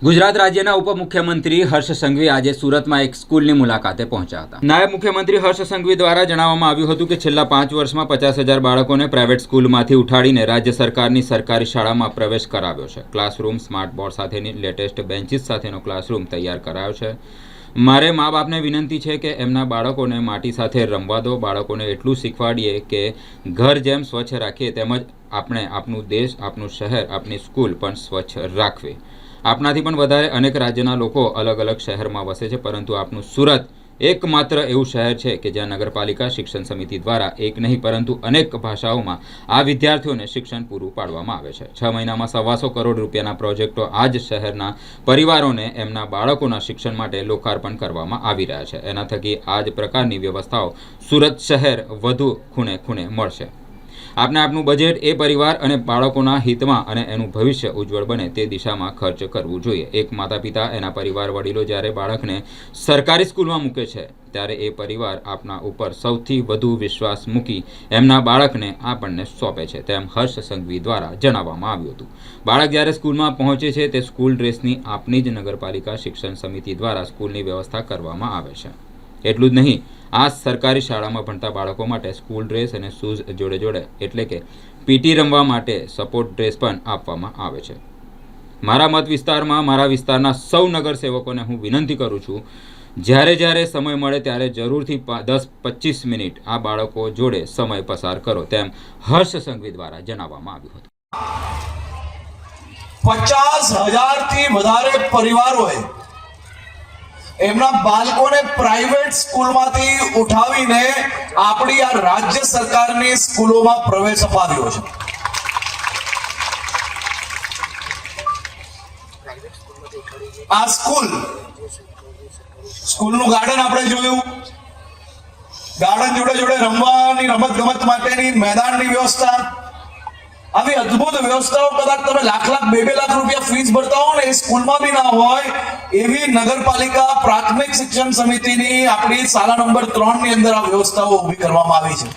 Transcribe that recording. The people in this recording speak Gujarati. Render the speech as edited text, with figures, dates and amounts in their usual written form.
ગુજરાત રાજ્યના ઉપમુખ્યમંત્રી હર્ષ સંઘવી આજે સુરતમાં એક સ્કૂલની મુલાકાતે પહોંચ્યા હતા। નાયબ મુખ્યમંત્રી હર્ષ સંઘવી દ્વારા જણાવવામાં આવ્યું હતું કે છેલ્લા 5 વર્ષમાં 50,000 બાળકોને પ્રાઇવેટ સ્કૂલમાંથી ઉઠાડીને રાજ્ય સરકારની સરકારી શાળામાં પ્રવેશ કરાવ્યો છે। ક્લાસરૂમ સ્માર્ટ બોર્ડ સાથેની લેટેસ્ટ બેન્ચીસ સાથેનો ક્લાસરૂમ તૈયાર કરાયો છે। મારે મા બાપને વિનંતી છે કે એમના બાળકોને માટી સાથે રમવા દો, બાળકોને એટલું શીખવાડીએ કે ઘર જેમ સ્વચ્છ રાખીએ તેમજ આપણે આપણું દેશ, આપણું શહેર, આપણી સ્કૂલ પણ સ્વચ્છ રાખવી। આપનાથી પણ વધારે અનેક રાજ્યના લોકો અલગ અલગ શહેરમાં વસે છે, પરંતુ આપનું સુરત એકમાત્ર એવું શહેર છે કે જ્યાં નગરપાલિકા શિક્ષણ સમિતિ દ્વારા એક નહીં પરંતુ અનેક ભાષાઓમાં આ વિદ્યાર્થીઓને શિક્ષણ પૂરું પાડવામાં આવે છે। 6 મહિનામાં 125 કરોડ રૂપિયાના પ્રોજેક્ટો આ જ શહેરના પરિવારોને એમના બાળકોના શિક્ષણ માટે લોકાર્પણ કરવામાં આવી રહ્યા છે। એના થકી આ જ પ્રકારની વ્યવસ્થાઓ સુરત શહેર વધુ ખૂણે ખૂણે મળશે। આપને આપનું બજેટ એ પરિવાર અને બાળકોના હિતમાં અને એનું ભવિષ્ય ઉજ્જવળ બને તે દિશામાં ખર્ચ કરવું જોઈએ। એક માતા પિતા એના પરિવાર વડીલો જ્યારે બાળકને સરકારી સ્કૂલમાં મૂકે છે ત્યારે એ પરિવાર આપના ઉપર સૌથી વધુ વિશ્વાસ મૂકી એમના બાળકને આપણને સોંપે છે, તેમ હર્ષ સંઘવી દ્વારા જણાવવામાં આવ્યું હતું। બાળક જ્યારે સ્કૂલમાં પહોંચે છે તે સ્કૂલ ડ્રેસની આપની જ નગરપાલિકા શિક્ષણ સમિતિ દ્વારા સ્કૂલની વ્યવસ્થા કરવામાં આવે છે। એટલું જ નહીં, આ સરકારી શાળામાં ભણતા બાળકો માટે સ્કૂલ ડ્રેસ અને શૂઝ જોડે જોડે એટલે કે પીટી રમવા માટે સપોર્ટ ડ્રેસ પણ આપવામાં આવે છે। મારા મત વિસ્તારમાં મારા વિસ્તારના સૌ નગરસેવકોને હું વિનંતી કરું છું, જ્યારે સમય મળે ત્યારે જરૂરથી 10-25 મિનિટ આ બાળકો જોડે સમય પસાર કરો, તેમ હર્ષ સંઘવી દ્વારા જણાવવામાં આવ્યું હતું। 50,000 થી વધારે પરિવારોએ એમના બાળકોને પ્રાઇવેટ સ્કૂલમાંથી ઉઠાવીને આપણી આ રાજ્ય સરકારની સ્કૂલોમાં પ્રવેશ અપાવ્યો છે। આ સ્કૂલનું ગાર્ડન આપણે જોયું, ગાર્ડન જોડે જોડે રમવાની રમત માટેની મેદાનની વ્યવસ્થા, આવી અદ્ભુત વ્યવસ્થાઓ કદાચ તમે લાખ 2 લાખ રૂપિયા ફીસ ભરતા હો ને એ સ્કૂલમાં બી ના હોય એવી નગરપાલિકા પ્રાથમિક શિક્ષણ સમિતિની આપણી શાળા નંબર 3 ની અંદર આ વ્યવસ્થાઓ ઊભી કરવામાં આવી છે।